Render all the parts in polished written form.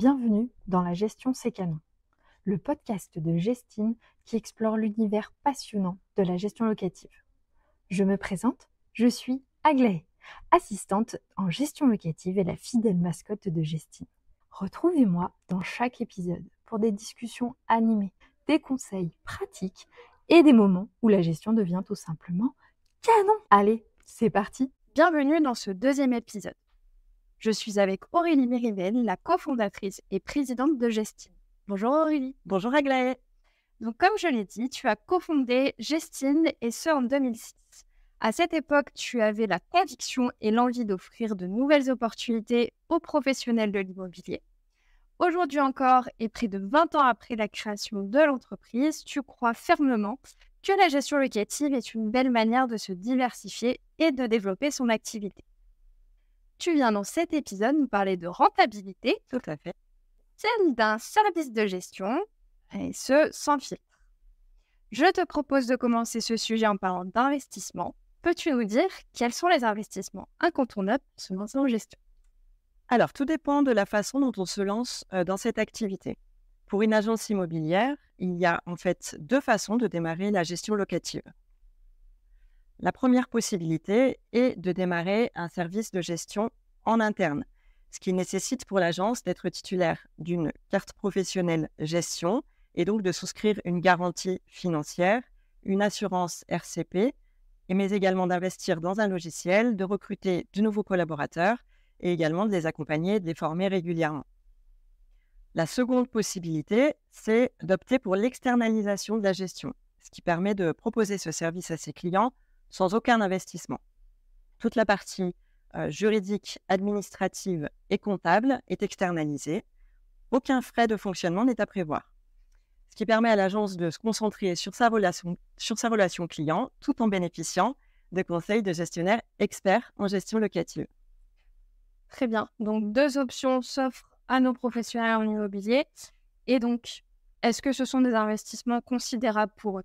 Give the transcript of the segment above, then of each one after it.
Bienvenue dans La Gestion c'est canon, le podcast de Gestine qui explore l'univers passionnant de la gestion locative. Je me présente, je suis Aglaé, assistante en gestion locative et la fidèle mascotte de Gestine. Retrouvez-moi dans chaque épisode pour des discussions animées, des conseils pratiques et des moments où la gestion devient tout simplement canon. Allez, c'est parti. Bienvenue dans ce deuxième épisode. Je suis avec Aurélie Mérivel, la cofondatrice et présidente de Gestine. Bonjour Aurélie. Bonjour Aglaé. Donc comme je l'ai dit, tu as cofondé Gestine et ce en 2006. À cette époque, tu avais la conviction et l'envie d'offrir de nouvelles opportunités aux professionnels de l'immobilier. Aujourd'hui encore, et près de 20 ans après la création de l'entreprise, tu crois fermement que la gestion locative est une belle manière de se diversifier et de développer son activité. Tu viens dans cet épisode nous parler de rentabilité, Tout à fait. celle d'un service de gestion, et ce, sans filtre. Je te propose de commencer ce sujet en parlant d'investissement. Peux-tu nous dire quels sont les investissements incontournables pour se lancer en gestion ? Alors, tout dépend de la façon dont on se lance dans cette activité. Pour une agence immobilière, il y a en fait deux façons de démarrer la gestion locative. La première possibilité est de démarrer un service de gestion en interne, ce qui nécessite pour l'agence d'être titulaire d'une carte professionnelle gestion et donc de souscrire une garantie financière, une assurance RCP, mais également d'investir dans un logiciel, de recruter de nouveaux collaborateurs et également de les accompagner, de les former régulièrement. La seconde possibilité, c'est d'opter pour l'externalisation de la gestion, ce qui permet de proposer ce service à ses clients sans aucun investissement. Toute la partie juridique, administrative et comptable est externalisée. Aucun frais de fonctionnement n'est à prévoir. Ce qui permet à l'agence de se concentrer sur sa relation client tout en bénéficiant de conseils de gestionnaires experts en gestion locative. Très bien. Donc, deux options s'offrent à nos professionnels en immobilier. Et donc, est-ce que ce sont des investissements considérables pour eux ?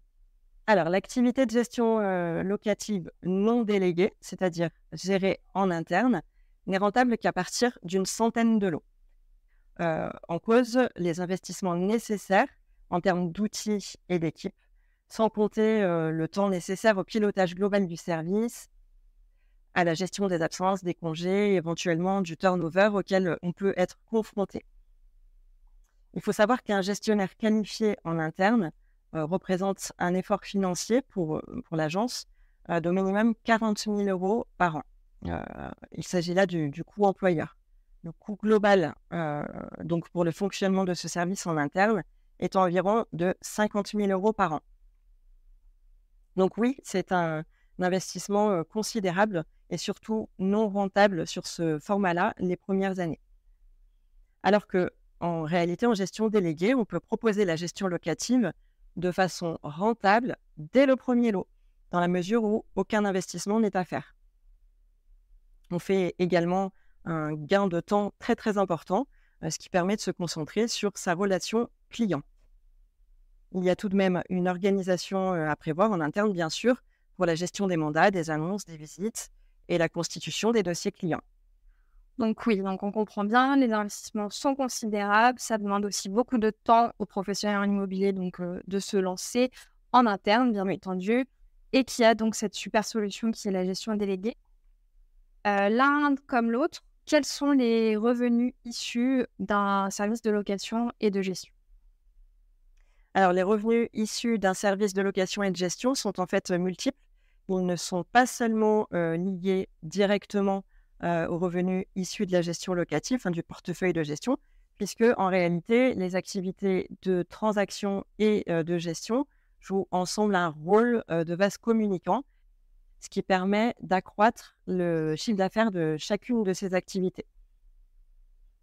Alors, l'activité de gestion locative non déléguée, c'est-à-dire gérée en interne, n'est rentable qu'à partir d'une centaine de lots. En cause, les investissements nécessaires en termes d'outils et d'équipes, sans compter le temps nécessaire au pilotage global du service, à la gestion des absences, des congés, éventuellement du turnover auquel on peut être confronté. Il faut savoir qu'un gestionnaire qualifié en interne représente un effort financier pour l'agence d'au minimum 40 000 € par an. Il s'agit là du coût employeur. Le coût global donc pour le fonctionnement de ce service en interne est environ de 50 000 € par an. Donc oui, c'est un investissement considérable et surtout non rentable sur ce format-là les premières années. Alors qu'en réalité, en gestion déléguée, on peut proposer la gestion locative de façon rentable dès le premier lot, dans la mesure où aucun investissement n'est à faire. On fait également un gain de temps très très important, ce qui permet de se concentrer sur sa relation client. Il y a tout de même une organisation à prévoir en interne, bien sûr, pour la gestion des mandats, des annonces, des visites et la constitution des dossiers clients. Donc oui, donc on comprend bien, les investissements sont considérables, ça demande aussi beaucoup de temps aux professionnels en immobilier donc, de se lancer en interne, bien entendu, et qui a donc cette super solution qui est la gestion déléguée. L'un comme l'autre, quels sont les revenus issus d'un service de location et de gestion ? Alors, les revenus issus d'un service de location et de gestion sont en fait multiples. Ils ne sont pas seulement liés directement aux revenus issus de la gestion locative, du portefeuille de gestion, puisque en réalité, les activités de transaction et de gestion jouent ensemble un rôle de vase communicant, ce qui permet d'accroître le chiffre d'affaires de chacune de ces activités.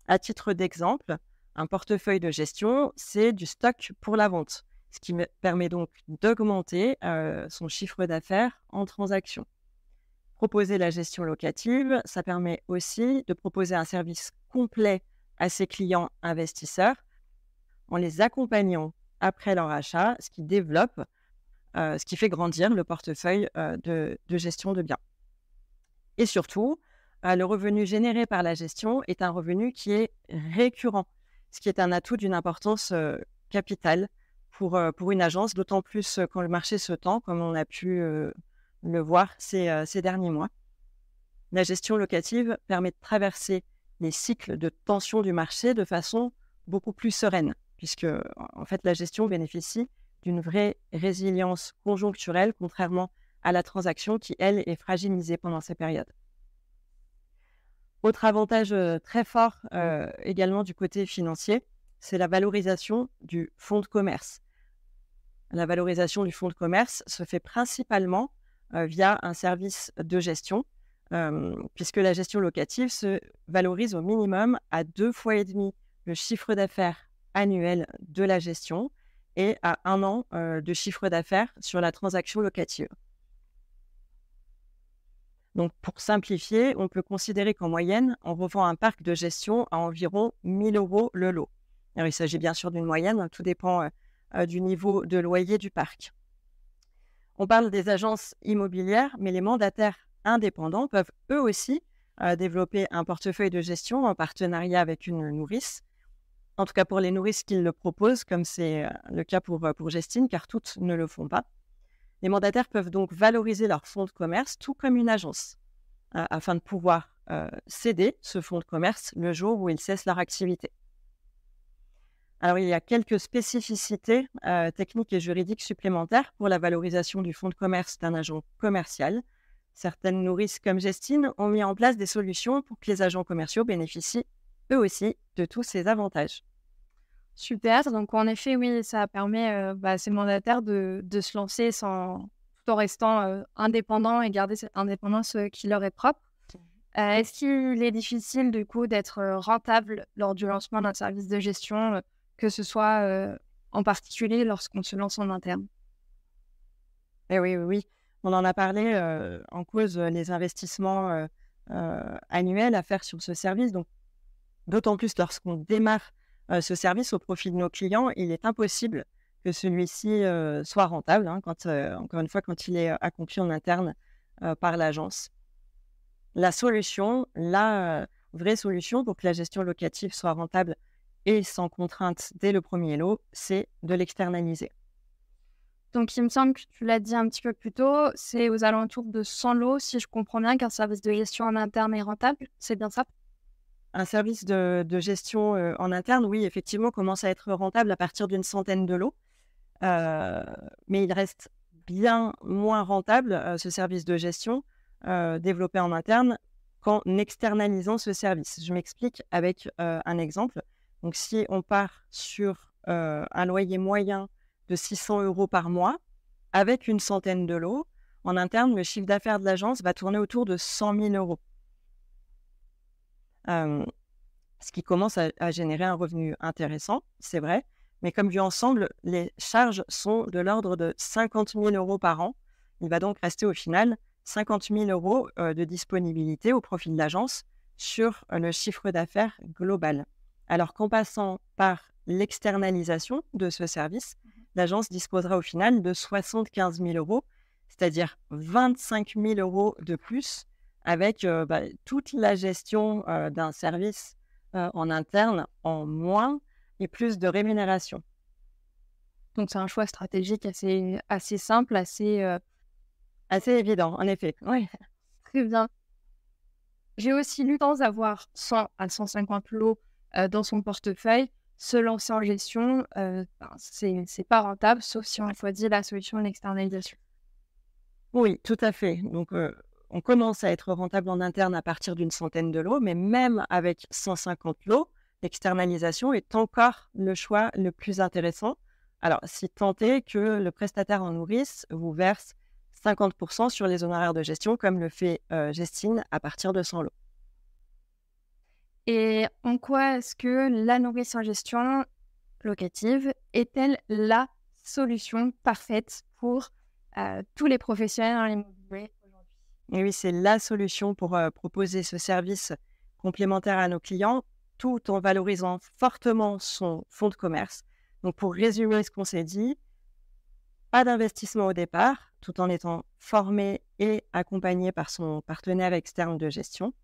À titre d'exemple, un portefeuille de gestion, c'est du stock pour la vente, ce qui permet donc d'augmenter son chiffre d'affaires en transaction. Proposer la gestion locative, ça permet aussi de proposer un service complet à ses clients investisseurs en les accompagnant après leur achat, ce qui développe, ce qui fait grandir le portefeuille de gestion de biens. Et surtout, le revenu généré par la gestion est un revenu qui est récurrent, ce qui est un atout d'une importance capitale pour une agence, d'autant plus quand le marché se tend, comme on a pu le voir ces derniers mois. La gestion locative permet de traverser les cycles de tension du marché de façon beaucoup plus sereine, puisque en fait la gestion bénéficie d'une vraie résilience conjoncturelle, contrairement à la transaction qui, elle, est fragilisée pendant ces périodes. Autre avantage très fort également du côté financier, c'est la valorisation du fonds de commerce. La valorisation du fonds de commerce se fait principalement via un service de gestion, puisque la gestion locative se valorise au minimum à 2,5 fois le chiffre d'affaires annuel de la gestion et à 1 an de chiffre d'affaires sur la transaction locative. Donc, pour simplifier, on peut considérer qu'en moyenne, on revend un parc de gestion à environ 1 000 € le lot. Alors, il s'agit bien sûr d'une moyenne, tout dépend du niveau de loyer du parc. On parle des agences immobilières, mais les mandataires indépendants peuvent eux aussi développer un portefeuille de gestion en partenariat avec une nourrice. En tout cas, pour les nourrices qui le proposent, comme c'est le cas pour Gestine, car toutes ne le font pas. Les mandataires peuvent donc valoriser leur fonds de commerce, tout comme une agence, afin de pouvoir céder ce fonds de commerce le jour où ils cessent leur activité. Alors, il y a quelques spécificités techniques et juridiques supplémentaires pour la valorisation du fonds de commerce d'un agent commercial. Certaines nourrices comme Gestine ont mis en place des solutions pour que les agents commerciaux bénéficient eux aussi de tous ces avantages. Super, donc en effet, oui, ça permet à ces mandataires de se lancer tout en restant indépendants et garder cette indépendance qui leur est propre. Est-ce qu'il est difficile du coup d'être rentable lors du lancement d'un service de gestion, que ce soit en particulier lorsqu'on se lance en interne? Oui. On en a parlé en cause les investissements annuels à faire sur ce service. Donc, d'autant plus lorsqu'on démarre ce service au profit de nos clients, il est impossible que celui-ci soit rentable, encore une fois, quand il est accompli en interne par l'agence. La solution, la vraie solution pour que la gestion locative soit rentable et sans contrainte dès le premier lot, c'est de l'externaliser. Donc, il me semble que tu l'as dit un petit peu plus tôt, c'est aux alentours de 100 lots, si je comprends bien, qu'un service de gestion en interne est rentable. C'est bien ça? Un service de gestion en interne, oui, effectivement, commence à être rentable à partir d'une centaine de lots. Mais il reste bien moins rentable, ce service de gestion développé en interne, qu'en externalisant ce service. Je m'explique avec un exemple. Donc, si on part sur un loyer moyen de 600 € par mois, avec une centaine de lots, en interne, le chiffre d'affaires de l'agence va tourner autour de 100 000 €. Ce qui commence à générer un revenu intéressant, c'est vrai, mais comme vu ensemble, les charges sont de l'ordre de 50 000 € par an. Il va donc rester au final 50 000 € de disponibilité au profit de l'agence sur le chiffre d'affaires global. Alors qu'en passant par l'externalisation de ce service, l'agence disposera au final de 75 000 €, c'est-à-dire 25 000 € de plus avec toute la gestion d'un service en interne en moins et plus de rémunération. Donc, c'est un choix stratégique assez simple, assez évident, en effet. Oui. Très bien. J'ai aussi eu tendance à avoir 100 à 150 lots dans son portefeuille. Se lancer en gestion, c'est pas rentable, sauf si on choisit la solution de l'externalisation. Oui, tout à fait. Donc, on commence à être rentable en interne à partir d'une centaine de lots, mais même avec 150 lots, l'externalisation est encore le choix le plus intéressant. Alors, si tant est que le prestataire en nourrice vous verse 50% sur les honoraires de gestion, comme le fait Gestine à partir de 100 lots. Et en quoi est-ce que la nourrice en gestion locative est-elle la solution parfaite pour tous les professionnels dans l'immobilier aujourd'hui? Et oui, c'est la solution pour proposer ce service complémentaire à nos clients, tout en valorisant fortement son fonds de commerce. Donc, pour résumer ce qu'on s'est dit, pas d'investissement au départ, tout en étant formé et accompagné par son partenaire externe de gestion.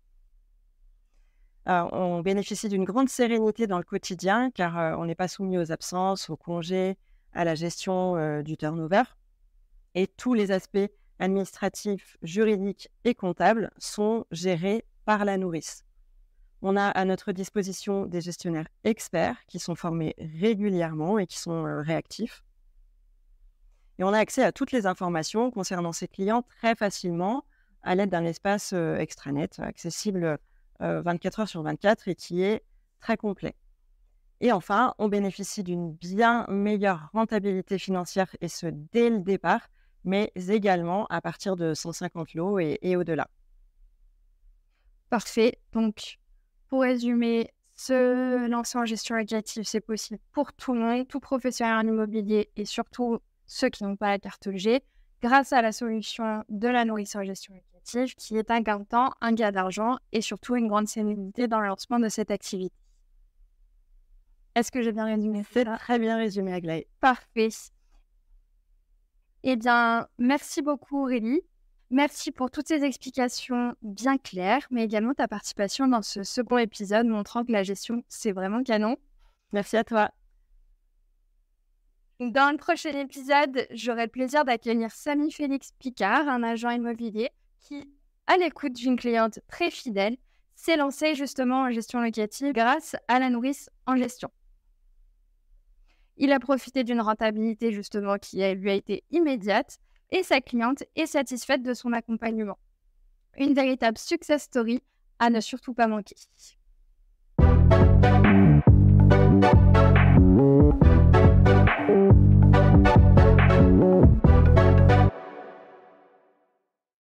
On bénéficie d'une grande sérénité dans le quotidien car on n'est pas soumis aux absences, aux congés, à la gestion du turnover. Et tous les aspects administratifs, juridiques et comptables sont gérés par la nourrice. On a à notre disposition des gestionnaires experts qui sont formés régulièrement et qui sont réactifs. Et on a accès à toutes les informations concernant ses clients très facilement à l'aide d'un espace extranet accessible 24 heures sur 24 et qui est très complet. Et enfin, on bénéficie d'une bien meilleure rentabilité financière et ce dès le départ, mais également à partir de 150 lots et au-delà. Parfait. Donc, pour résumer, se lancer en gestion locative, c'est possible pour tout le monde, tout professionnel en immobilier et surtout ceux qui n'ont pas la carte G, grâce à la solution de la nourrice en gestion locative, qui est un gain de temps, un gain d'argent et surtout une grande sérénité dans le lancement de cette activité. Est-ce que j'ai bien résumé ça? C'est très bien résumé, Aglaé. Parfait. Eh bien, merci beaucoup Aurélie. Merci pour toutes ces explications bien claires, mais également ta participation dans ce second épisode montrant que la gestion, c'est vraiment canon. Merci à toi. Dans le prochain épisode, j'aurai le plaisir d'accueillir Samy Félix Picard, un agent immobilier qui, à l'écoute d'une cliente très fidèle, s'est lancé justement en gestion locative grâce à la nourrice en gestion. Il a profité d'une rentabilité justement qui lui a été immédiate et sa cliente est satisfaite de son accompagnement. Une véritable success story à ne surtout pas manquer.